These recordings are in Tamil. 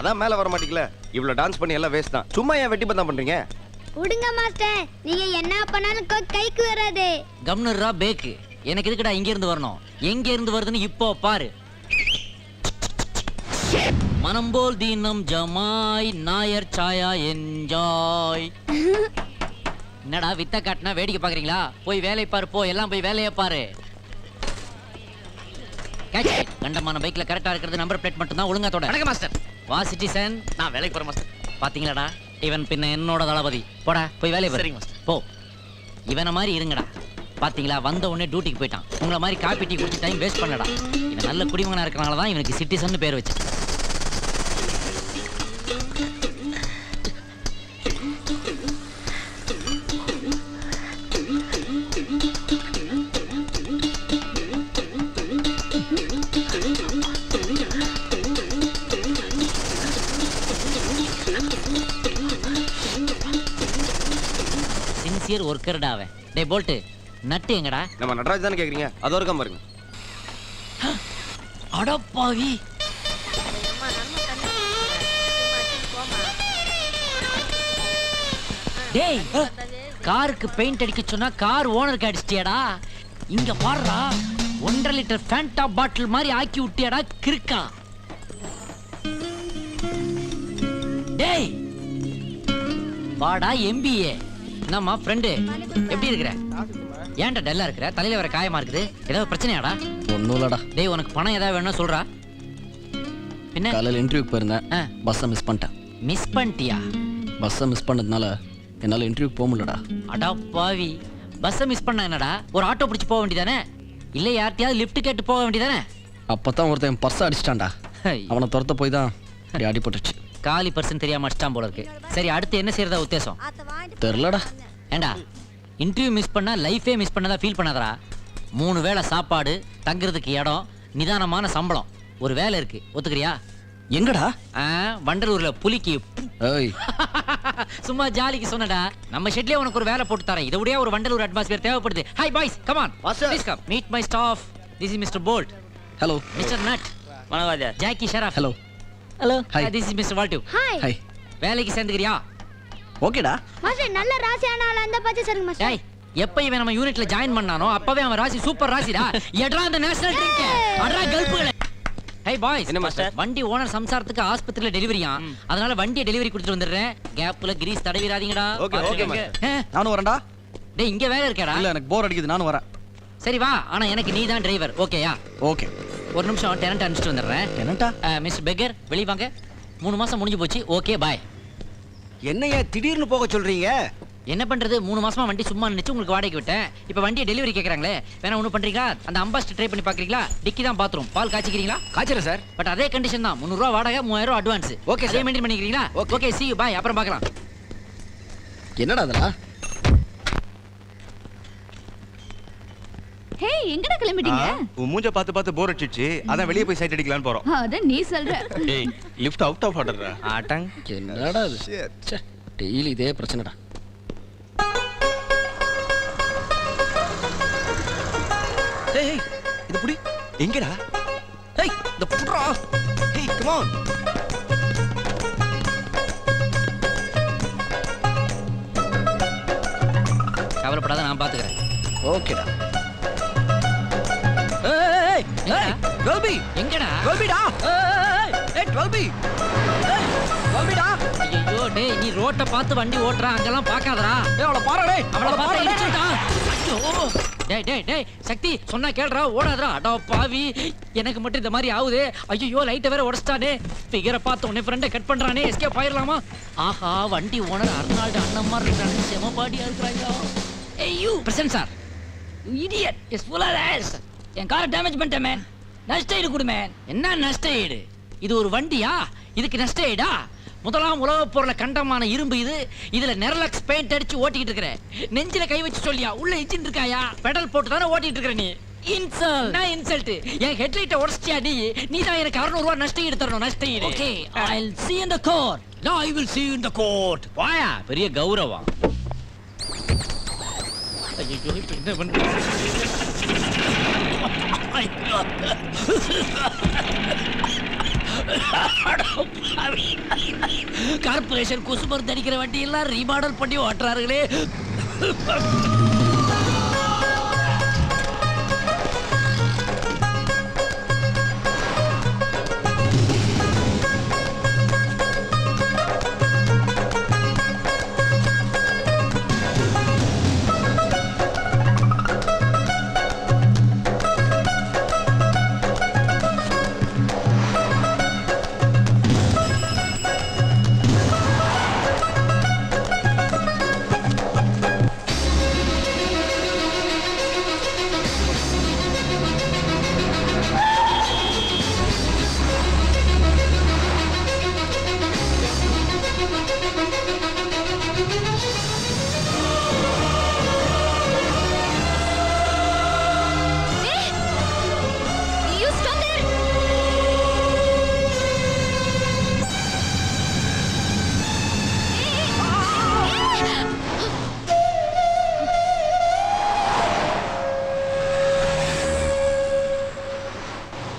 அதான் மேல வர மாட்டீங்களா? இவ்வளவு டான்ஸ் பண்ணி எல்லாம் வேஸ்ட் தான். சும்மா ஏன் வெட்டி பந்தம் பண்றீங்க? விடுங்க மாஸ்டர், நீங்க என்ன பண்ணாலும் கைக்கு வராது. கம்னர்ரா பேக்கு. எனக்கு எதுக்குடா இங்க இருந்து வரணும்? எங்க இருந்து வருதுன்னு இப்போ பாரு. மனம்போல் தீனம் ஜமாய் நாயர் சாயா என்ஜாய். என்னடா வித்த காட்டினா வேடிக்கை பாக்குறீங்களா? போய் வேலை பாரு, போ. எல்லாம் போய் வேலையை பாரு. கண்டமான பைக்ல கரெக்டா இருக்கிறது நம்பர் பிளேட் மட்டும் தான் ஒழுங்கா தொட. வணக்கம் மாஸ்டர். வா சிட்டிசன். நான் வேலைக்கு போறேன் மாஸ்டர். பாத்தீங்களாடா, இவன் பின்ன என்னோட தளபதி. போடா போய் வேலையை பாரு. சரிங்க மாஸ்டர். போ. இவனை மாதிரி இருங்கடா. பாத்தீங்களா, வந்த உடனே டியூட்டிக்கு போயிட்டான். உங்களை மாதிரி காப்பி டீ குடிச்சு டைம் வேஸ்ட் பண்ணடா. இவன் நல்ல குடிமகனா இருக்கனால தான் இவனுக்கு சிட்டிசன் பேர் வச்சு. சின்சியர் ஒர்க்கர்டா அவன். டேய் போல்ட், நட்டு எங்கடா? நம்ம நடராஜ் தானே கேக்குறீங்க? அது வரைக்கும் பாருங்க. அடப்பாவி. டேய், காருக்கு பெயிண்ட் அடிக்க சொன்னா கார் ஓனருக்கு அடிச்சிட்டியாடா. இங்க பாருடா, 1.5 லிட்டர் ஃபேண்டா பாட்டில் மாதிரி ஆக்கி விட்டியாடா கிறுக்கா. டேய் வாடா எம்பிஏ. என்னம்மா ஃப்ரெண்டு, எப்படி இருக்கிற? ஏன்டா டல்லா இருக்கிற? தலையில வர காயமா இருக்குது. ஏதாவது பிரச்சனையாடா? ஒன்றும் இல்லடா. டேய், உனக்கு பணம் ஏதாவது வேணும்னா சொல்றா. என்ன காலையில் இன்டர்வியூக்கு போயிருந்தேன், பஸ்ஸை மிஸ் பண்ணிட்டேன். மிஸ் பண்ணிட்டியா? பஸ்ஸை மிஸ் பண்ணதுனால என்னால் இன்டர்வியூக்கு போக முடியலடா. அடா பாவி, பஸ்ஸை மிஸ் பண்ண என்னடா? ஒரு ஆட்டோ பிடிச்சி போக வேண்டியதானே? இல்ல யார்ட்டையாவது லிஃப்ட் கேட்டு போக வேண்டியதானே? அப்பதான் ஒருத்தன் என் பர்ஸை அடிச்சிட்டான்டா. அவனை துரத்த போய் தான் அப்படி அடிபட்டுச்சு. காலி பர்சன் தெரியாம அடிச்சிட்டான் போல இருக்கு. சரி, அடுத்து என்ன செய்யறதா உத்தேசம்? தெரிலடா. ஏண்டா, இன்டர்வியூ மிஸ் பண்ணா லைஃபே மிஸ் பண்ணதா ஃபீல் பண்ணாதடா. 3 வேளை சாப்பாடு, தங்குறதுக்கு இடம், நிதானமான சம்பளம், ஒரு வேலை இருக்கு. ஒத்துக்கிறியா? எங்கடா? வண்டலூர்ல புலிக்கு. ஏய், சும்மா ஜாலிக்கு சொன்னடா. நம்ம ஷெட்லயே உனக்கு ஒரு வேலை போட்டு தரேன். இதை விட ஒரு வண்டலூர் அட்மாஸ்பியர் தேவைப்படுது. Hi boys, come on. Please come meet my staff. This is mister Bolt. Hello. Mister Nut. வணவாஜா. Jackie Shroff. Hello. Hello. Hi. This is mister Walt. Hi. Hi. வேலைக்கு சேர்ந்துக்கிறியா? ஓகேடா. மாஸ்டர் நல்ல ராசியான ஆளா இருந்தா பாத்து சொல்லுங்க மாஸ்டர். டேய், எப்ப இவன் நம்ம யூனிட்ல ஜாயின் பண்ணானோ அப்பவே அவன் ராசி சூப்பர் ராசிடா. எட்ரா அந்த நேஷனல் ட்ரிங்க். அட்ரா கல்ப்புகளே. Hey boys. என்ன மாஸ்டர்? வண்டி ஓனர் சம்சாரத்துக்கு ஆஸ்பத்திரியில டெலிவரியா. அதனால வண்டியை டெலிவரி கொடுத்துட்டு வந்துடுறேன். கேப்ல கிரீஸ் தடவிராதீங்கடா. Okay okay master. நானும் வரேன்டா. டேய், இங்க வேலை இருக்கேடா. இல்ல, எனக்கு போர் அடிக்குது, நானும் வரேன். சரி வா, ஆனா எனக்கு நீ தான் டிரைவர். ஓகேயா? ஓகே. ஒரு நிமிஷம் டெனன்ட் அனுப்பிச்சிட்டு வந்துடுறேன். என்னட்டா? மிஸ்டர் பெக்கர், வெளிய வாங்க. 3 மாசம் முடிஞ்சு போச்சு. Okay bye. என்னையா திடீர்னு போக சொல்றீங்க? என்ன பண்றது, 3 மாசமா வண்டி சும்மா நினைச்சு உங்களுக்கு வாடகைக்கு விட்டேன். இப்ப வண்டியை டெலிவரி கேக்குறாங்களே, வேணா ஒண்ணு பண்றீங்களா? அந்த அம்பாஸ்டர் ட்ரை பண்ணி பாக்குறீங்களா? டிக்கி தான் பாத்ரூம். பால் காய்ச்சிக்கிறீங்களா? காய்ச்சல சார். பட் அதே கண்டிஷன் தான். 300 ரூபா வாடகை, 3000 ரூபா அட்வான்ஸ். Okay, அதே sir. மெயின்டைன் பண்ணிக்கிறீங்களா? Okay, see you, bye. அப்புறம் பார்க்கலாம். என்னடா அதெல்லாம்? ஹே, எங்கடா கிளம்பிட்டீங்க? உன் மூஞ்ச பார்த்து பார்த்து போர் அடிச்சிடுச்சு. அதான் வெளியே போய் சைட் அடிக்கலாம்னு போறோம். அத நீ சொல்ற. ஏய், லிஃப்ட் அவுட் ஆஃப் ஆர்டர்ரா. ஆட்டங். என்னடா இது? ச்சே, டெய்லி இதே பிரச்சனைடா. ஏய், இது புடி. எங்கடா? ஏய், இந்த புட்றா. ஏய், கம் ஆன். கவலைப்படாத, நான் பாத்துக்கிறேன். ஓகேடா. ஏய், ஏய், 12B. எங்கடா? 12Bடா. ஏய், 12B. ஏய், 12Bடா. ஐயோ டேய், நீ ரோட்ட பார்த்து வண்டி ஓட்டுற, அங்கெல்லாம் பார்க்காதடா. ஏய், அவள பாரு டேய். அவளை பார்த்து இடிச்சுடா. ஐயோ டேய் டேய் டேய், சக்தி சொன்னா கேளுடா, ஓடாதடா. அடா பாவி, எனக்கு மட்டும் இந்த மாதிரி ஆகுது. ஐயோ லைட்டை வேற உடைச்சிட்டானே. ஃபிகரை பார்த்து உன்னை ஃப்ரெண்டை கட் பண்றானே. எஸ்கேப் ஆயிரலாமா? ஆஹா, வண்டி ஓனர் அர்னால்டு அண்ணன் மாதிரி இருக்கானே. செம பாடியா இருக்கிறாங்க. ஐயோ present sir. Idiot is full of ass. என் காரை டேமேஜ் பண்ணிட்டேன் மேன். நஷ்ட ஈடு கொடு மேன். என்ன நஷ்ட ஈடு? இது ஒரு வண்டியா? இதுக்கு நஷ்ட ஈடா? முதலாம் உலகப் போர்ல கண்டமான இரும்பு இது. இதுல நெரலக்ஸ் பெயிண்ட் அடிச்சு ஓட்டிக்கிட்டு இருக்கிற. நெஞ்சில கை வச்சு சொல்லியா? உள்ள இன்ஜின் இருக்காயா? பெடல் போட்டு தானே ஓட்டிட்டு இருக்கிற நீ. இன்சல்ட். நான் இன்சல்ட். என் ஹெட்லைட்டை உடைச்சியா நீ? நீ தான் எனக்கு 600 ரூபாய் நஷ்ட ஈடு தரணும். நஷ்ட ஈடு. Okay, I will see in the court. No, I will see you in the court. வாயா, பெரிய கௌரவம். ஐயோ, இப்ப என்ன பண்றது? கார்பரேஷன் கொசு மருந்து அடிக்கிற வண்டி எல்லாம் ரீமாடல் பண்ணி ஓட்டுறார்களே.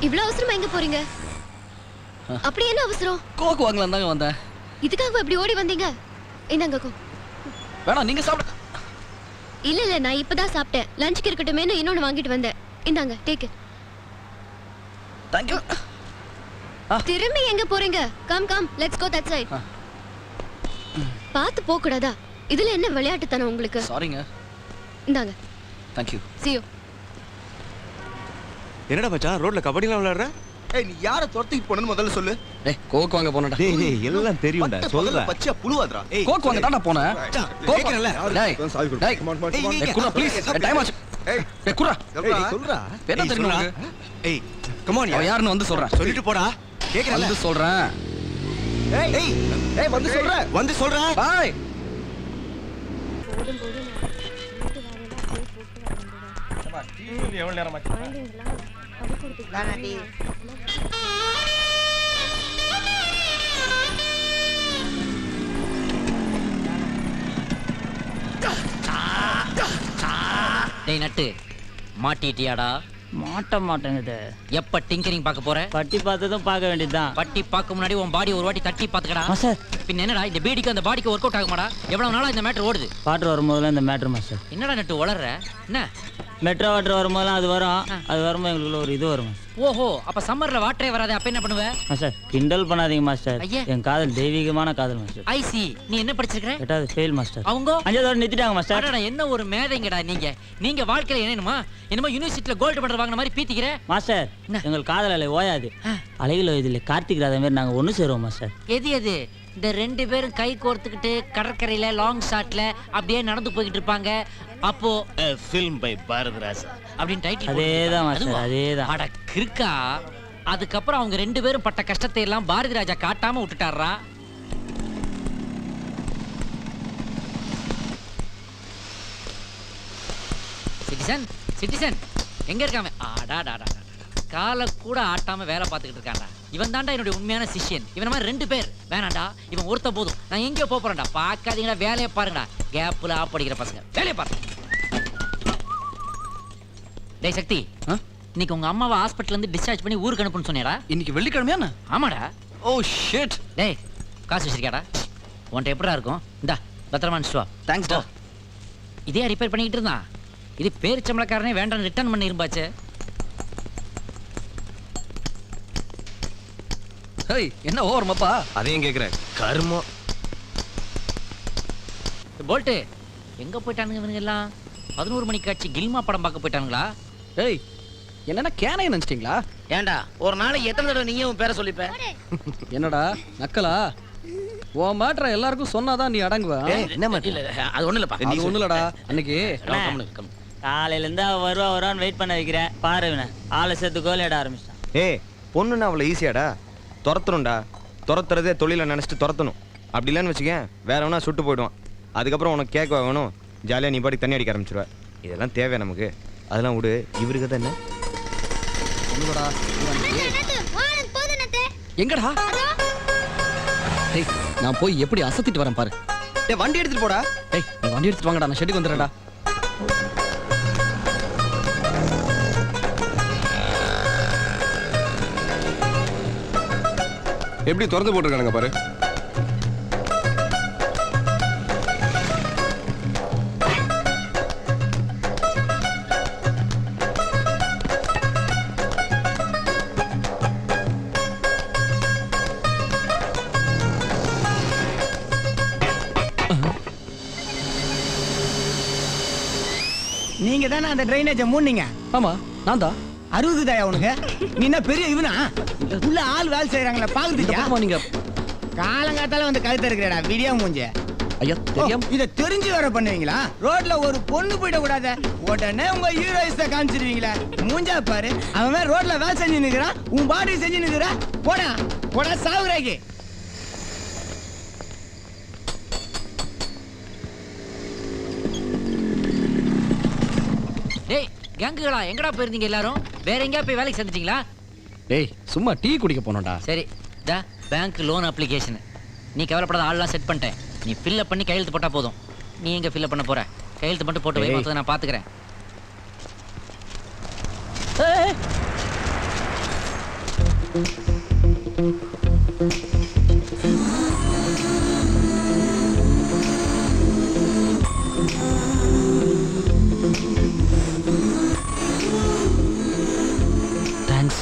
இவ்வளவு அவசரமா எங்க போறீங்க? அப்படி என்ன அவசரம்? கோக்கு வாங்கலாம் தாங்க வந்தேன். இதுக்காக இப்படி ஓடி வந்தீங்க? இந்தாங்க கோ. வேணாம் நீங்க சாப்பிட. இல்ல நான் இப்பதான் சாப்பிட்டேன். லஞ்சுக்கு இருக்கட்டுமேனு இன்னொன்னு வாங்கிட்டு வந்தேன். இந்தாங்க டேக். Thank you. திரும்பி எங்க போறீங்க? Come come let's go that side. பாத்து போக கூடாதா? இதுல என்ன விளையாட்டுத்தனம் உங்களுக்கு? சாரிங்க. இந்தாங்க. Thank you. see you. என்னடா மச்சான் ரோட்ல கபடிலாம் விளையாடுற? ஏய் நீ யாரை துரத்திட்டு போனன்னு முதல்ல சொல்லு. டேய் கோக்கு வாங்க போனடா. டேய் எல்லாம் தெரியும்டா சொல்றேன். பச்சையா புழுவாதடா. ஏய் கோக்கு வாங்க தான்டா போனேன். கேக்குறல. டேய் டேய் டேய் குரா ப்ளீஸ். டைம் ஆச்சு. டேய் குரா. ஏய் சொல்றா. என்ன தெரியும் உங்களுக்கு? ஏய் கம் ஆன் அவன் யாருன்னு வந்து சொல்றேன். சொல்லிட்டு போடா. கேக்குறல. வந்து சொல்றேன். ஏய் ஏய் வந்து சொல்றா. வந்து சொல்றேன். பாய். எவ்வளவு நேரம் ஆச்சு? டேய் நட்டு மாட்டிட்டியாடா? மாட்ட மாட்டேங்குது. எப்ப டிங்கரிங் பார்க்க போற? பட்டி பார்த்ததும் பார்க்க வேண்டியதுதான். பட்டி பார்க்க முன்னாடி உன் பாடி ஒரு வாட்டி தட்டி பாத்துக்கடா. மாஸ்டர் பின்ன என்னடா இந்த பீடிக்கு அந்த பாடிக்கு ஒர்க் அவுட் ஆகுமாடா? எவ்வளவு நாளா இந்த மேட்டர் ஓடுது? வாட்டர் வரும்போதெல்லாம் இந்த மேட்ரு மாஸ்டர். என்னடா நட்டு வளர்ற? என்ன மெட்ரோ வாட்டர் வரும்போதெல்லாம் அது வரும். அது வரும்போது எங்களுக்குள்ள ஒரு இது வரும் ஓஹோ, அப்ப சம்மர்ல வாட்டரே வராதே, அப்ப என்ன பண்ணுவ? மாஸ்டர். கிண்டல் பண்ணாதீங்க மாஸ்டர். ஐயா. என் காதல் தெய்வீகமான காதல் மாஸ்டர். ஐசி, நீ என்ன படிச்சிருக்க? எட்டாவது ஃபெயில் மாஸ்டர். அவங்க 5வது நிறுத்திட்டாங்க மாஸ்டர். அடடா, என்ன ஒரு மேதைங்கடா நீங்க. நீங்க வாழ்க்கையில என்னமா என்னமோ யூனிவர்சிட்டில கோல்டு மெடல் வாங்குன மாதிரி பீத்திக்கிற மாஸ்டர் என்ன? எங்கள் காதல் அலை ஓயாது. அலைகள் இதில் கார்த்திக் ராதா மாதிரி நாங்கள் ஒன்று சேருவோம் மாஸ்டர். எது இந்த ரெண்டு பேரும் கை கோர்த்துக்கிட்டு கடற்கரையில லாங் ஷாட்ல அப்படியே நடந்து போய்கிட்டு இருப்பாங்க. அப்போ ஃபில்ம் பை பாரதிராஜா அப்படின்னு டைட்டில் அதேதான் மாஸ்டர், அதேதான். அட கிறுக்கா. அதுக்கப்புறம் அவங்க ரெண்டு பேரும் பட்ட கஷ்டத்தை எல்லாம் பாரதி ராஜா காட்டாம விட்டுட்டாரா? சிட்டிசன் சிட்டிசன் எங்க இருக்காம? ஆடாடாடா, காலை கூட ஆட்டாம வேலை பார்த்துக்கிட்டு இருக்கான்டா. இவன் தான்டா என்னுடைய உண்மையான சிஷ்யன். இவன் மாதிரி ரெண்டு பேர் வேணாண்டா. இவன் ஒருத்த போதும். நான் எங்கேயோ போறேன்டா. பார்க்காதீங்கடா, வேலையை பாருங்கடா. கேப்ல ஆப் அடிக்கிற பசங்க வேலையை பாருங்க. டேய் சக்தி, இன்னைக்கு உங்க அம்மாவை ஹாஸ்பிட்டல்ல இருந்து டிஸ்சார்ஜ் பண்ணி ஊருக்கு அனுப்புன்னு சொன்னேடா. இன்னைக்கு வெள்ளிக்கிழமையாண்ணா? ஆமாடா. Oh shit. டேய் காசு வச்சிருக்கியாடா? உன்கிட்ட எப்படா இருக்கும்? இந்தா பத்திரமா அனுப்பிச்சு. தேங்க்ஸ் டா. இதே ரிப்பேர் பண்ணிக்கிட்டு இருந்தான். இது பேரிச்சம்பளக்காரனே வேண்டாம் ரிட்டர்ன் பண்ணி இருப்பாச்சு. ஹேய் என்ன ஓவர் மப்பா? அதையும் கேக்குறேன். கர்மம். போல்ட்டு எங்க போயிட்டானுங்க இவனுங்க எல்லாம்? 11 மணிக்கு காட்சி கில்மா படம் பார்க்க போயிட்டானுங்களா? ஏய் என்னன்னா கேனைய நினைச்சிட்டீங்களா? ஏண்டா ஒரு நாளைக்கு எத்தனை தடவை நீயே உன் பேரை சொல்லிப்ப? என்னடா நக்கலா? உன் மாற்ற எல்லாருக்கும் சொன்னாதான் நீ அடங்குவ. என்ன இல்ல அது ஒண்ணு இல்லப்பா. நீ ஒண்ணு இல்லடா. அன்னைக்கு காலையிலேருந்து வருவான்னு வெயிட் பண்ண வைக்கிறேன். பாரு இவனை ஆளை சேர்த்து கோலியாட ஆரம்பிச்சிட்டான். ஏய் பொண்ணுன்னா அவ்வளோ ஈஸியாடா? துரத்தணும்டா. துரத்துறதே தொழிலை நினச்சிட்டு துரத்தணும். அப்படி இல்லைன்னு வச்சுக்கேன் வேற வேணா சுட்டு போயிடுவான். அதுக்கப்புறம் உனக்கு கேட்க வேணும். ஜாலியாக நீ பாட்டி தண்ணி அடிக்க ஆரம்பிச்சிருவ. இதெல்லாம் தேவை நமக்கு. அதெல்லாம் விடு. இவருக்கு தான் என்ன ஒண்ணுடா. போதுனத்தே. எங்கடா? டேய் நான் போய் எப்படி அசத்திட்டு வரேன் பாரு. டேய் வண்டி எடுத்துட்டு போடா. டேய் நீ வண்டி எடுத்துட்டு வாங்கடா, நான் ஷெட்டுக்கு வந்துடுறேன்டா. எப்படி திறந்து போட்டிருக்கானுங்க பாரு. நீங்க தானே அந்த ட்ரைனேஜை மூடுனீங்க? ஆமா நான் தான். 60 தாயா உனக்கு? நீ என்ன பெரிய இவனா? உள்ள ஆள் வேலை செய்யறாங்களா பாக்குறதுக்கு? நீங்க காலங்காத்தால வந்து கழுத்து இருக்கிறடா வீடியோ மூஞ்ச. ஐயா தெரியாம இத தெரிஞ்சு வர பண்ணுவீங்களா? ரோட்ல ஒரு பொண்ணு போயிட கூடாது, உடனே உங்க ஹீரோயிஸ காமிச்சிருவீங்களா? மூஞ்சா பாரு, அவன் ரோட்ல வேலை செஞ்சு நிக்கிறான், உன் பாடி செஞ்சு நிக்கிற. போடா போடா சாவுறாக்கி. டேய் கேங்குகளா எங்கடா போயிருந்தீங்க எல்லாரும்? வேற எங்கேயா போய் வேலைக்கு சேர்ந்துட்டீங்களா? டேய் சும்மா டீ குடிக்க போனோம்டா. சரி டா பேங்க் லோன் அப்ளிகேஷன் நீ கவலைப்படாத, ஆள்லாம் செட் பண்ணிட்டேன். நீ ஃபில்அப் பண்ணி கையெழுத்து போட்டா போதும். நீ எங்க ஃபில்அப் பண்ண போற? கையெழுத்து மட்டும் போட்டு வை, மொத்தத்தை நான் பாத்துக்கிறேன். Thanks.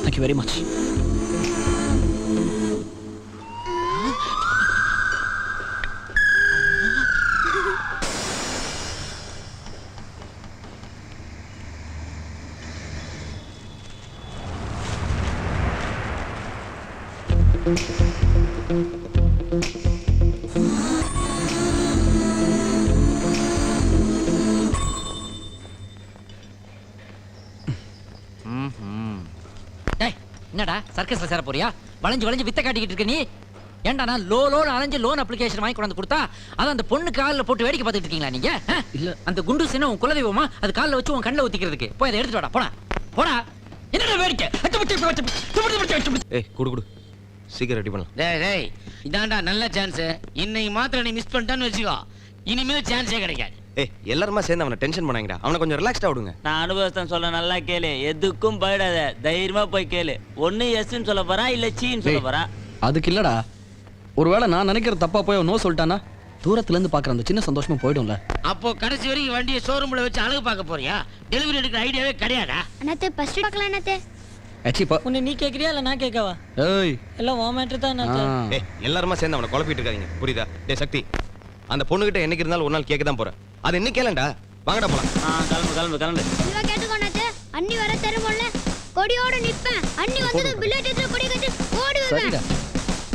Thank you very much. என்னடா சர்க்கஸ்ல சேர போறியா? வளைஞ்சு வளைஞ்சு வித்த காட்டிக்கிட்டு இருக்க நீ. ஏன்டா நான் லோன் அலைஞ்சு லோன் அப்ளிகேஷன் வாங்கி கொண்டு கொடுத்தா அதை அந்த பொண்ணு காலில் போட்டு வேடிக்கை பார்த்துட்டு இருக்கீங்களா நீங்க? இல்ல அந்த குண்டு சின்ன உன் குலதெய்வமா அது காலில் வச்சு உன் கண்ணில் ஊத்திக்கிறதுக்கு போய் அதை எடுத்துட்டு வாடா. போடா போடா. என்னடா வேடிக்கை? ஏய் குடு குடு சீக்கிரம் ரெடி பண்ணலாம். டேய் டேய் இதான்டா நல்ல சான்ஸ். இன்னைக்கு மாத்திரம் நீ மிஸ் பண்ணிட்டான்னு வச்சுக்கோ, இனிமேல் சான்ஸே கிடைக்காது. ஏய் எல்லாருமா சேர்ந்து அவனை டென்ஷன் பண்ணாங்கடா. அவனை கொஞ்சம் ரிலாக்ஸ்டா விடுங்க. நான் அனுபவஸ்தான் சொல்ல நல்லா கேளு, எதுக்கும் பயப்படாத, தைரியமா போய் கேளு. ஒண்ணு எஸ்ன்னு சொல்ல போறா இல்ல சீன்னு சொல்ல போறா. அதுக்கு இல்லடா, ஒருவேளை நான் நினைக்கிற தப்பா போய் நோ சொல்லிட்டானா தூரத்துல இருந்து பாக்குற அந்த சின்ன சந்தோஷமும் போயிடும்ல. அப்போ கடைசி வரைக்கும் வண்டியை ஷோரூம்ல வச்சு அழகு பார்க்க போறியா? டெலிவரி எடுக்கிற ஐடியாவே கிடையாதா? அண்ணாத்தே ஃபர்ஸ்ட் பார்க்கலாம் அண்ணாத்தே. அச்சிப்பா உன்னை நீ கேக்குறியா இல்ல நான் கேட்கவா? ஏய் எல்லாம் உன் மேட்டர் தான். ஏய் எல்லாருமா சேர்ந்து அவனை குழப்பிட்டு இருக்காதீங்க, புரியுதா? டேய் சக்தி, அந்த பொண்ணுகிட்ட என்னைக்கு இருந்தாலும் ஒரு நாள் கேட்க தான் போறேன். அது என்ன கேளண்டா, வாங்கடா போலாம். கிளம்பு கிளம்பு கிளம்பு. இவ கேட்டுக்கோ அண்ணாத்தே, அண்ணி வர தருமோல்ல கொடியோட நிப்பேன். அண்ணி வந்தது பில்லட் எடுத்து கொடி கட்டி ஓடுவேன். சரிடா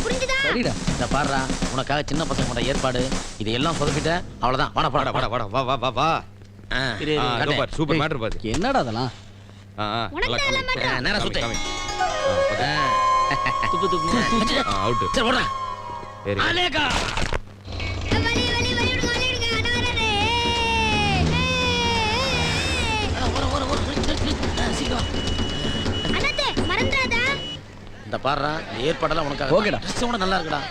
புரிஞ்சுதா? சரிடா. இந்த பாடுறா, உனக்காக சின்ன பசங்க கூட ஏற்பாடு இதெல்லாம் சொதப்பிட்ட. அவ்வளவுதான், வாடா வாடா வாடா வாடா வா வா வா வா. சூப்பர் சூப்பர் மேட்டர் பாரு. என்னடா அதெல்லாம்? நல்லா காமி. நேரா சுத்து. துப்பு துப்பு. அவுட். சரி ஓடுறா. Very good. அலேகா வலி வலி வலி விடுங்க வலி விடுங்க அட வரே. அண்ணாத்தே மறந்துடாதா? இந்த பாடுறா, ஏற்பாடெல்லாம் உனக்காக. ஓகேடா. ட்ரெஸ் கூட நல்லா இருக்குடா.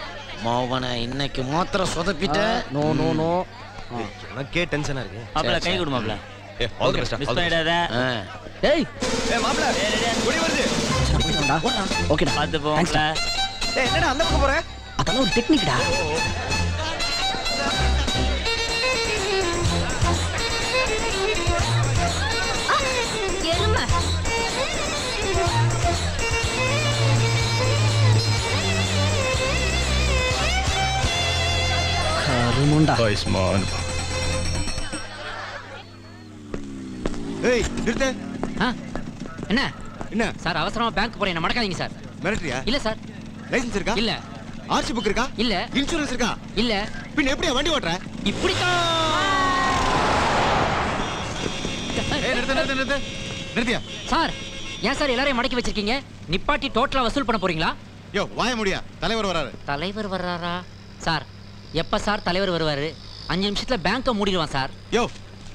மோவனை இன்னைக்கு மாத்திரம் சொதப்பிட்ட. No no no. எனக்கே டென்ஷனா இருக்கு. மாப்ள கை கொடு மாப்ள. ஏய் ஆல் தி பெஸ்ட். மிஸ் பண்ணிடாத. ஏய் ஏய் மாப்ள குடி வருது. ஓகேடா பாத்து போ Thanks மாப்ள. ஏய் என்னடா அந்த பக்கம் போற? அதெல்லாம் ஒரு டெக்னிக்டா. எருமை. கருமுண்டா. ஏய் நிறுத்து. என்ன என்ன சார் அவசரமா பேங்க் போறேன், என்ன மடக்காதீங்க சார். மிலிட்டரியா? இல்ல சார். லைசென்ஸ் இருக்கா? இல்ல ஆர்சி புக் இருக்கா? இல்ல இன்சூரன்ஸ் இருக்கா? இல்ல. பின்ன எப்படியா வண்டி ஓட்டுற? இப்படித்தான். ஏய் நிறுத்து நிறுத்து நிறுத்து. நிறுத்தியா? சார் ஏன் சார் எல்லாரையும் மடக்கி வச்சிருக்கீங்க? நிப்பாட்டி டோட்டலா வசூல் பண்ண போறீங்களா? யோ வாய முடியா, தலைவர் வராரு. தலைவர் வர்றாரா? சார் எப்ப சார் தலைவர் வருவாரு? 5 நிமிஷத்துல பேங்க மூடிடுவான் சார். யோ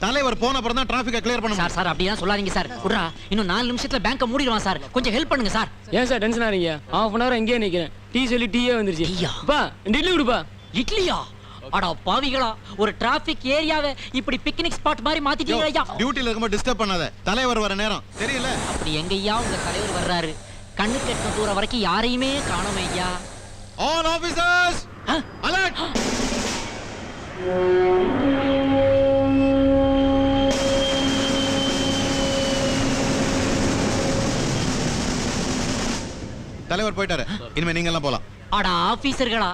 தலைவர் போன அப்புறம் தான் டிராஃபிக்கை கிளியர் பண்ண சார் சார் அப்படிலாம் சொல்லாதீங்க சார். விட்றா, இன்னும் 4 நிமிஷத்துல பேங்க மூடிடுவான் சார். கொஞ்சம் ஹெல்ப் பண்ணுங்க சார். ஏன் சார் டென்ஷன் ஆறீங்க? ½ அன் ஹவர் எங்கேயே நிக்கிறேன். டீ சொல்லி டீயே வந்துருச்சு. டீயா? பா இட்லி கொடுப்பா. இட்லியா? அட பாவிகளா, ஒரு டிராபிக் ஏரியாவை இப்படி பிக்னிக் ஸ்பாட் மாதிரி மாத்திட்டீங்களா ஐயா? டியூட்டில இருக்கும்போது டிஸ்டர்ப் பண்ணாத. தலைவர் வர நேரம் தெரியல. அப்படி எங்கய்யா உங்க தலைவர் வர்றாரு? கண்ணு கெட்ட தூரம் வரைக்கும் யாரையுமே காணோம் ஐயா. All officers alert. தலைவர் போயிட்டாரு. இனிமே நீங்க எல்லாம் போலாம். அட ஆபீசர்களா,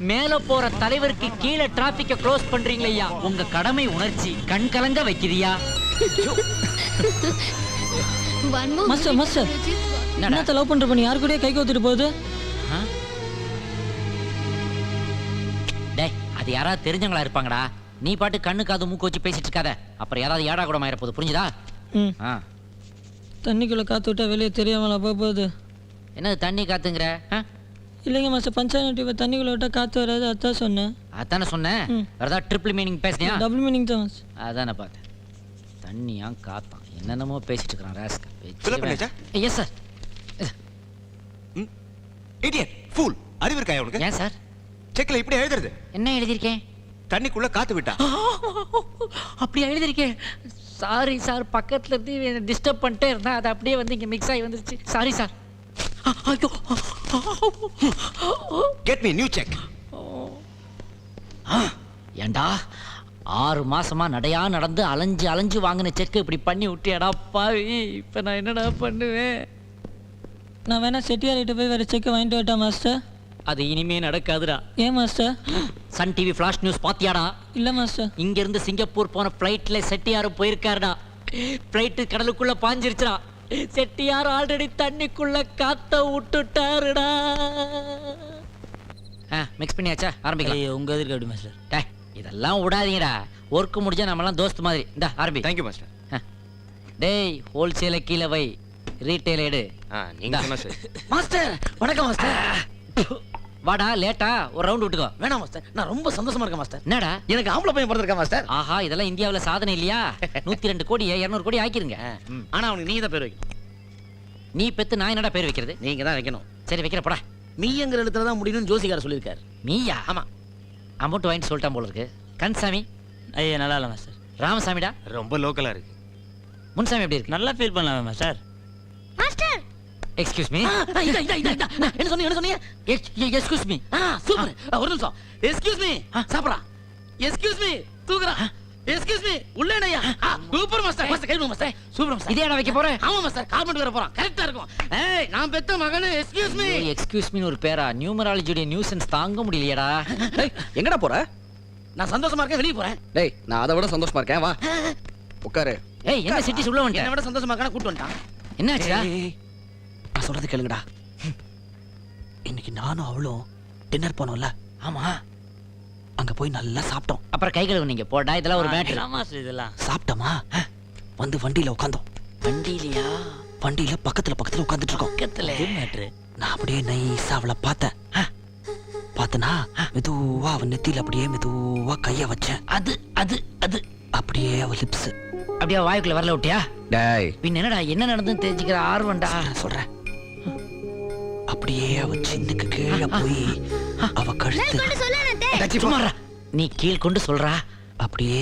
மேல போற தலைவருக்கு கீழே டிராபிக்க க்ளோஸ் பண்றீங்களே ஐயா. உங்க கடமை உணர்ச்சி கண் கலங்க வைக்கிறியா? மாஸ்டர் மாஸ்டர் என்னத்த லவ் பண்ற பண்ணி யாரு கூட கை கோத்துட்டு போகுது? டேய், அது யாராவது தெரிஞ்சவங்களா இருப்பாங்கடா. நீ பாட்டு கண்ணு காது மூக்கு வச்சு பேசிட்டு இருக்காத. அப்புறம் யாராவது ஏடா கூட மாயிர போகுது. புரிஞ்சுதா? தண்ணிக்குள்ள காத்து விட்டா வெளியே தெரியாமலா போகுது? என்னது தண்ணி காத்துங்கிற? இல்லைங்க மாஸ்டர், பஞ்சாயத்து தண்ணிக்குள்ள விட்டா காத்து வராது, அதான் சொன்னேன். அதானே சொன்னேன். வேற ஏதாவது ட்ரிபிள் மீனிங் பேசுனியா? டபுள் மீனிங் தான் மாஸ்டர். அதானே பார்த்தேன். தண்ணியா காத்தான் என்னென்னமோ பேசிட்டு இருக்கான் ராஸ்கல். Fill up பண்ணியாச்சா? Yes sir. Idiot fool. அறிவு இருக்கா உனக்கு? ஏன் சார்? செக்ல இப்படி எழுதுறது? என்ன எழுதிருக்கேன்? தண்ணிக்குள்ள காத்து விட்டா. அப்படியே எழுதிருக்கேன். சாரி சார், பக்கத்துல இருந்து டிஸ்டர்ப் பண்ணிட்டே இருந்தா அது அப்படியே வந்து இங்க மிக்ஸ் ஆகி வந்துருச்சு. Sorry sir. ஐயோ, கெட் மீ நியூ செக். ஏண்டா 6 மாசமா நடையா நடந்து அலைஞ்சு அலைஞ்சு வாங்கின செக் இப்படி பண்ணி விட்டியாடா பாவி. இப்ப நான் என்னடா பண்ணுவேன்? நான் வேணா செட்டியார்கிட்ட போய் வேற செக் வாங்கிட்டு வரட்டா மாஸ்டர்? அது இனிமே நடக்காதுடா. ஏன் master? Sun TV flash news பாத்தியாடா? இல்ல மாஸ்டர். இங்க இருந்து சிங்கப்பூர் போன ஃப்ளைட்ல செட்டியார் போயிருக்காருடா. ஃப்ளைட் கடலுக்குள்ள பாஞ்சிருச்சுடா. செட்டியார் ஆல்ரெடி தண்ணிக்குள்ள காத்த விட்டுட்டாருடா. மிக்ஸ் பண்ணியாச்சா? ஆரம்பிக்கலாம். உங்க எதிர்க்க அப்படி மாஸ்டர். டேய், இதெல்லாம் விடாதீங்கடா. ஒர்க் முடிஞ்சா நம்மலாம் தோஸ்த் மாதிரி. இந்த ஆரம்பி. Thank you master. டேய், ஹோல்சேல கீழே வை, ரீட்டைல் எடு. நீங்க சொன்னா சரி. மாஸ்டர் வணக்கம் மாஸ்டர். வாடா, லேட்டா ஒரு ரவுண்ட் விட்டுக்கோ. வேணாம் மாஸ்டர், நான் ரொம்ப சந்தோஷமா இருக்கேன் மாஸ்டர். என்னடா? எனக்கு ஆம்பளை பையன் பிறந்திருக்கா மாஸ்டர். ஆஹா, இதெல்லாம் இந்தியாவுல சாதனை இல்லையா? 102 கோடி 200 கோடி ஆக்கிருங்க. ஆனா அவனுக்கு நீங்க தான் பேர் வைக்கணும். நீ பெத்து நான் என்னடா பேர் வைக்கிறது? நீங்க தான் வைக்கணும். சரி, வைக்கிற போடா. மீங்கிற எழுத்துல தான் முடியணும்னு ஜோசிகார சொல்லியிருக்காரு. நீயா? ஆமா. அமௌண்ட் வாங்கிட்டு சொல்லிட்டான் போல இருக்கு. கன்சாமி ஐயா நல்லா இல்லை மாஸ்டர். ராமசாமிடா ரொம்ப லோக்கலா இருக்கு. முன்சாமி எப்படி இருக்கு? நல்லா ஃபீல் பண்ணலாமா மாஸ்டர்? Master excuse me. என்ன சொன்னீங்க? என்ன சொன்னீங்க? Excuse me. சூப்பர். ஒரு நிமிஷம். Excuse me. சாப்பிடா. Excuse me. தூக்குறா. Excuse me. உள்ளேனையா. Super master. Master guide master. Super master. இதேடா வைக்க போறேன். ஆமா மாஸ்டர், கார்மெண்ட் வர போறான். கரெக்ட்டா இருக்கும். ஏய், நான் பெத்த மகனே எக்ஸ்கியூஸ் மீ. எக்ஸ்கியூஸ் மீ ஒரு பேரா? நியூமராலஜியோட நியூசன்ஸ் தாங்க முடியலையேடா. டேய், எங்கடா போற? நான் சந்தோஷமா இருக்கேன், வெளிய போறேன். டேய், நான் அதை விட சந்தோஷமா இருக்கேன். வா உட்காரு. ஏய், என்ன சிட்டி உள்ள என்னை வந்துட்ட? விட சந்தோஷமா இருக்கான கூட்டு வந்துட்டான். என்னாச்சுடா? நான் சொல்றது கேளுங்கடா. இன்னைக்கு நானும் அவளும் டின்னர் போனோம்ல, ஆமா. அங்க போய் நல்லா சாப்பிட்டோம். அப்புறம் கை கழுவு நீங்க போடா. இதெல்லாம் ஒரு மேட்டர். என்ன மாஸ்டர் இதெல்லாம்? சாப்பிட்டோமா, வந்து வண்டியில உட்காந்தோம். வண்டியிலையா? வண்டியில பக்கத்துல உட்காந்துட்டு இருக்கோம். பக்கத்துல மேட்ரு. நான் அப்படியே நைஸா அவளை பார்த்தேன். பார்த்தனா மெதுவா அவன் நெத்தியில அப்படியே மெதுவா கைய வச்சேன். அது அது அது அப்படியே அவ லிப்ஸ் அப்படியே வாய்க்குள்ள வரல விட்டியா? டேய், பின்ன என்னடா என்ன நடந்துன்னு தெரிஞ்சுக்கிற ஆர்வம்டா. சொல்றேன். அப்படியே அவ சின்னுக்கு கீழே போய் அவ கழுத்து கொண்டு சொல்லணும் சும்மாடா. நீ கீழ் கொண்டு சொல்றா. அப்படியே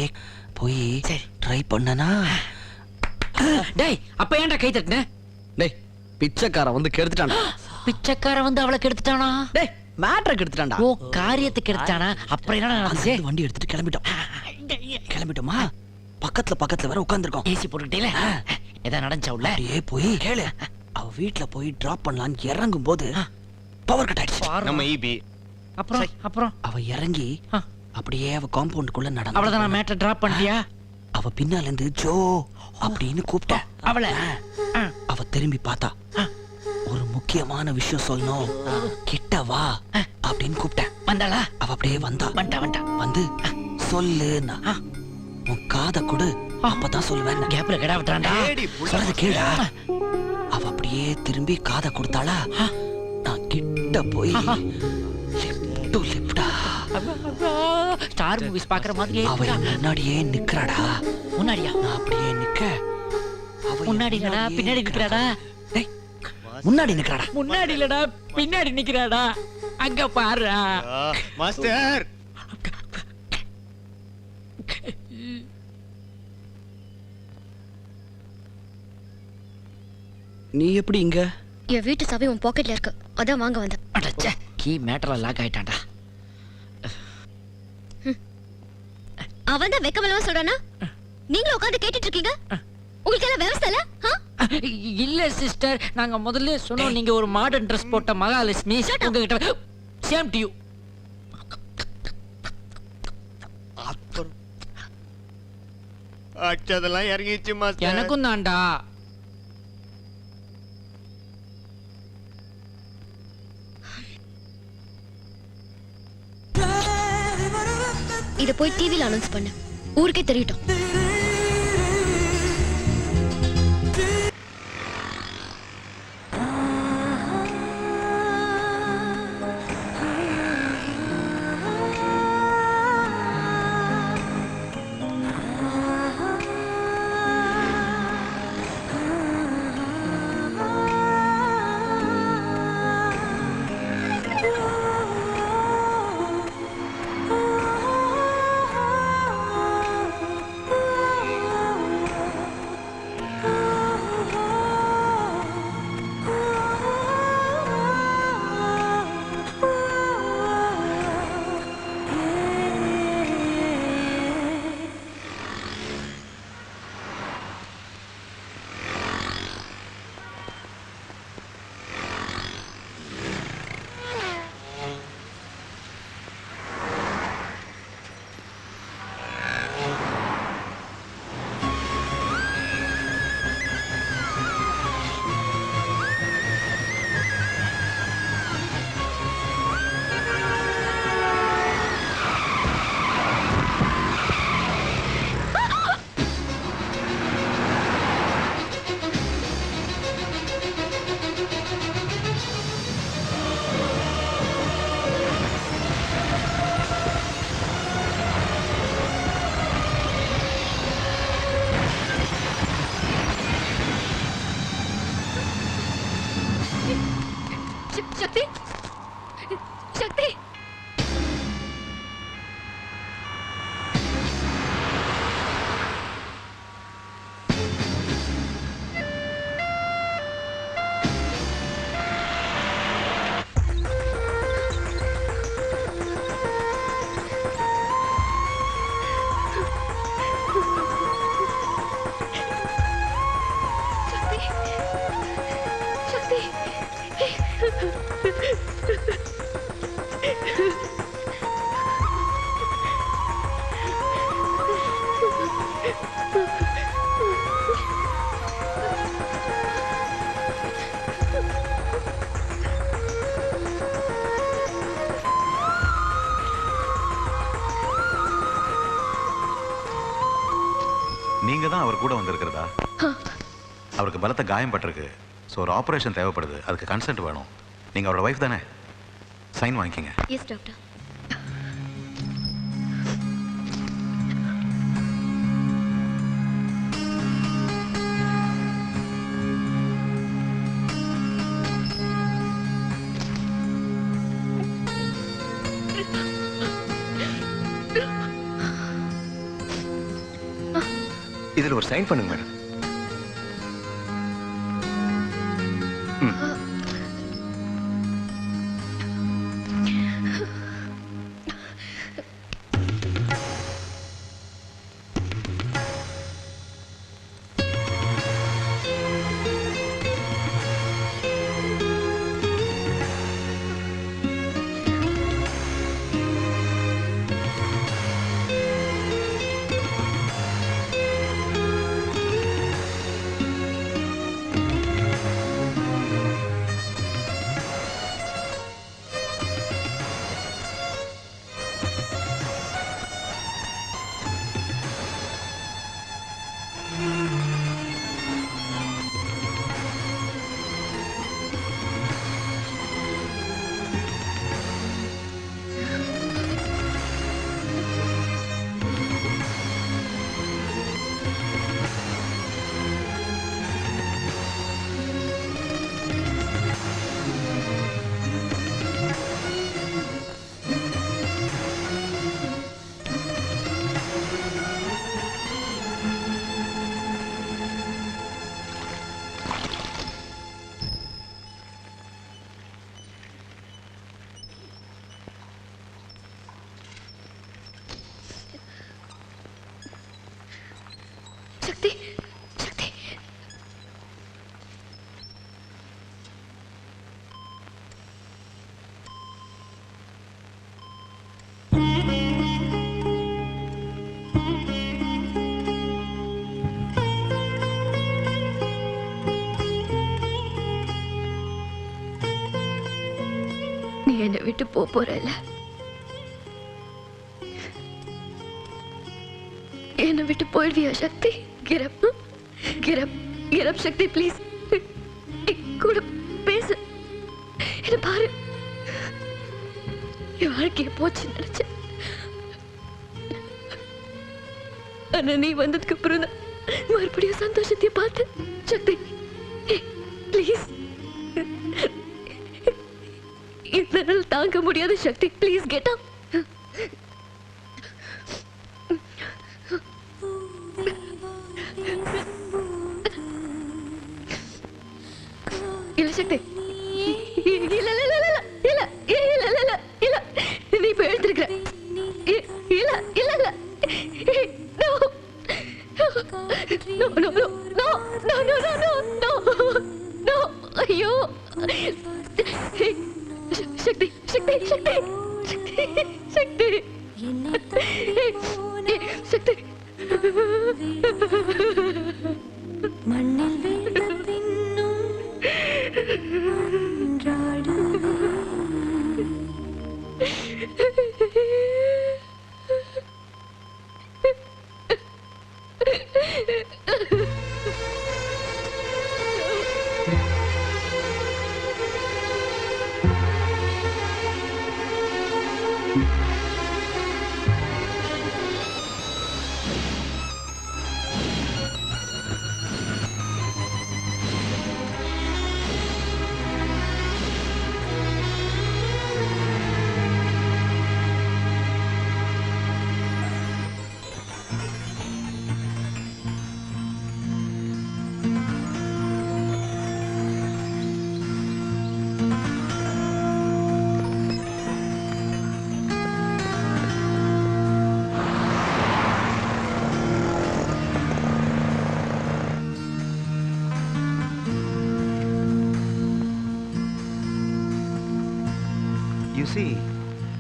போய் சரி. ட்ரை பண்ணனா. டேய், அப்ப ஏன்டா கை தட்டுன? டேய், பிச்சைக்காரன் வந்து கெடுத்துட்டான்டா. பிச்சைக்காரன் வந்து அவளை கெடுத்துட்டானா? டேய், மேட்டரை கெடுத்துட்டான்டா. ஓ, காரியத்துக்கு கெடுத்தானா? அப்புறம் என்ன நடந்துச்சு? அந்த வண்டி எடுத்துட்டு கிளம்பிட்டோமா. பக்கத்துல வேற உட்கார்ந்திருக்கோம். ஏசி போட்டுக்கிட்டே ஏதா நடந்துச்சா உள்ள? அப்படியே போய் கேளு. அவ வீட்ல போய் டிராப் பண்ணலான்னு இறங்கும் போது பவர் கட் ஆயிடுச்சு. நம்ம ஈபி. அப்புறம் அவ இறங்கி அப்படியே அவ காம்பவுண்டுக்குள்ள நடந்து. அவ்வளவுதான், நான் மேட்டர் டிராப் பண்ணிட்டியா? அவ பின்னால இருந்து ஜோ அப்படின்னு கூப்பிட்ட. அவளை அவ திரும்பி பார்த்தா. ஒரு முக்கியமான விஷயம் சொல்லணும், கிட்ட வா அப்படின்னு கூப்பிட்டேன். வந்தாளா? அவ அப்படியே வந்தா. வந்து சொல்லுன்னா, உன் காதை கொடு, அப்பதான் சொல்லுவேன். கேப்ல கடா விட்டுறான்டா. சொல்றது கேளா. அவ அப்படியே திரும்பி காதை கொடுத்தாளா. நான் கிட்ட போய் லிப் டு லிப்டா ஸ்டார் மூவிஸ் பாக்குற மாதிரியே அவ இருக்குடா. முன்னாடியே நிக்கிறாடா. முன்னாடியா? நான் அப்படியே நிக்க அவ முன்னாடி இல்லடா முன்னாடியே பின்னாடி நிக்கிறாடா. டேய், முன்னாடி நிக்கிறாடா. முன்னாடி இல்லடா பின்னாடி நிக்கிறாடா. அங்க பாரு. மாஸ்டர் நீ எப்படி இங்க? என் வீட்டு சாவி உன் பாக்கெட்ல இருக்கு, அதான் வாங்க வந்தேன். அடச்சே, கீ மேட்டர்ல லாக் ஆயிட்டான்டா. அவன் தான் வெக்கமலவா சொல்றானா? நீங்களும் உட்கார்ந்து கேட்டுட்டு இருக்கீங்க. உங்களுக்கு எல்லாம் விவசாய இல்ல? இல்ல சிஸ்டர், நாங்க முதல்ல சொன்னோம் நீங்க ஒரு மாடர்ன் ட்ரெஸ் போட்ட மகாலட்சுமி. உங்ககிட்ட சேம் டு யூ. அச்சதெல்லாம் இறங்கிச்சு மாஸ்டர். எனக்கும் தான்டா. இத போய் டிவில அனௌன்ஸ் பண்ணு, ஊருக்கே தெரியட்டும். சக்தி, சக்தி. நீங்க தான் அவர் கூட வந்திருக்கிறதா? அவருக்கு பலத்த காயம் பட்டிருக்கு. ஸோ ஒரு ஆபரேஷன் தேவைப்படுது. அதுக்கு கன்சென்ட் வேணும். நீங்க அவரோட வைஃப் தானே? சைன் வாங்கிக்கங்க. Yes doctor. இதுல ஒரு சைன் பண்ணுங்க மேடம். என்னை விட்டு போறல? என்னை விட்டு போயிடுவியா சக்தி? கிரப் கிரப் கிரப் சக்தி ப்ளீஸ் கூட பேசு. என்ன பாரு, என் வாழ்க்கைய போச்சு நினைச்சேன். ஆனா நீ வந்ததுக்கு அப்புறம் தான் மறுபடியும் சந்தோஷத்தை பார்த்து. சக்தி ப்ளீஸ், இதனால் தாங்க முடியாத சக்தி. Please get up. இல்ல சக்தி, இல்ல இல்ல இல்ல இல்ல இல்ல இல்ல இல்ல இல்ல, நீ இப்ப எழுந்திருக்கிற. இல்ல இல்ல இல்ல, no no no no no no no no no no, ஐயோ சக்தி சக்தி சக்தி சக்தி சக்தி மண்ணில் வீழ்ந்த பின்னும்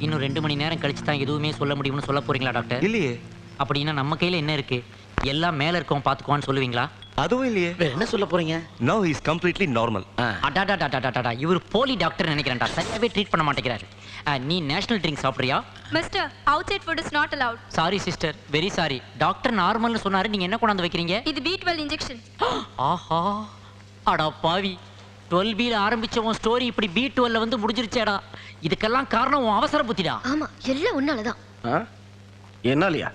இன்னும் 2 மணி நேரம் கழிச்சு தான் எதுவுமே சொல்ல முடியும்னு சொல்ல போறீங்களா டாக்டர்? இல்லையே. அப்படின்னா நம்ம கையில என்ன இருக்கு? எல்லாம் மேல இருக்கவன் பாத்துக்குவான்னு சொல்லுவீங்களா? அதுவும் இல்லையே. என்ன சொல்ல போறீங்க? No is completely normal. அடாடாடாடாடாடா, இவர் போலி டாக்டர் நினைக்கிறேன்டா. சரியாவே ட்ரீட் பண்ண மாட்டேங்கிறாரு. நீ நேஷனல் ட்ரிங்க் சாப்பிடுறியா? Mister, outside food is not allowed. Sorry sister, very sorry. Doctor நார்மல்னு சொன்னாரு, நீங்க என்ன கொண்டாந்து வைக்கிறீங்க? இது B12 இன்ஜெக்ஷன். ஆஹா, அடா பாவி, 12Bல ஆரம்பிச்சவன் ஸ்டோரி இப்படி B12ல வந்து முடிஞ்சிருச்சேடா. இதுக்கெல்லாம் காரணம் உன் அவசர புத்திடா. ஆமா, எல்லாம் உன்னாலதான். என்னாலயா?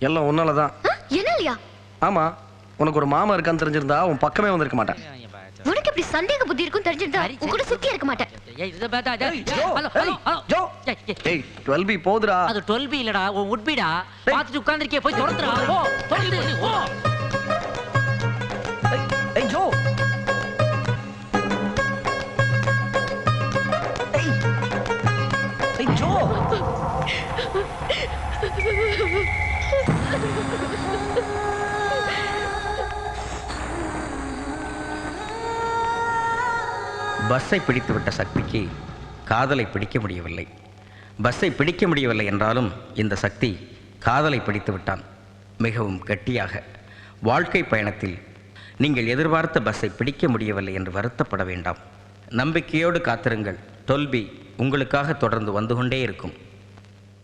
எல்லாம் உன்னாலதான். என்னாலயா? ஆமா, உனக்கு ஒரு மாமா இருக்கான்னு தெரிஞ்சிருந்தா உன் பக்கமே வந்திருக்க மாட்டேன். உனக்கு இப்படி சந்தேக புத்தி இருக்கும் தெரிஞ்சிருந்தா உன் கூட சுத்தி இருக்க மாட்டேன். ஏய் 12B போதுடா. அது 12B இல்லடா, உன் உட்பிடா. பாத்துட்டு உட்கார்ந்திருக்கே, போய் தொடர்ந்துடா. ஓ தொடர்ந்து ஓ. ஏய் ஜோ, ஏய் ஜோ, பஸ்ஸை பிடித்துவிட்ட சக்திக்கு காதலை பிடிக்க முடியவில்லை. பஸ்ஸை பிடிக்க முடியவில்லை என்றாலும் இந்த சக்தி காதலை பிடித்து விட்டான், மிகவும் கெட்டியாக. வாழ்க்கை பயணத்தில் நீங்கள் எதிர்பார்த்த பஸ்ஸை பிடிக்க முடியவில்லை என்று வருத்தப்பட வேண்டாம். நம்பிக்கையோடு காத்திருங்கள். 12B உங்களுக்காக தொடர்ந்து வந்து கொண்டே இருக்கும்.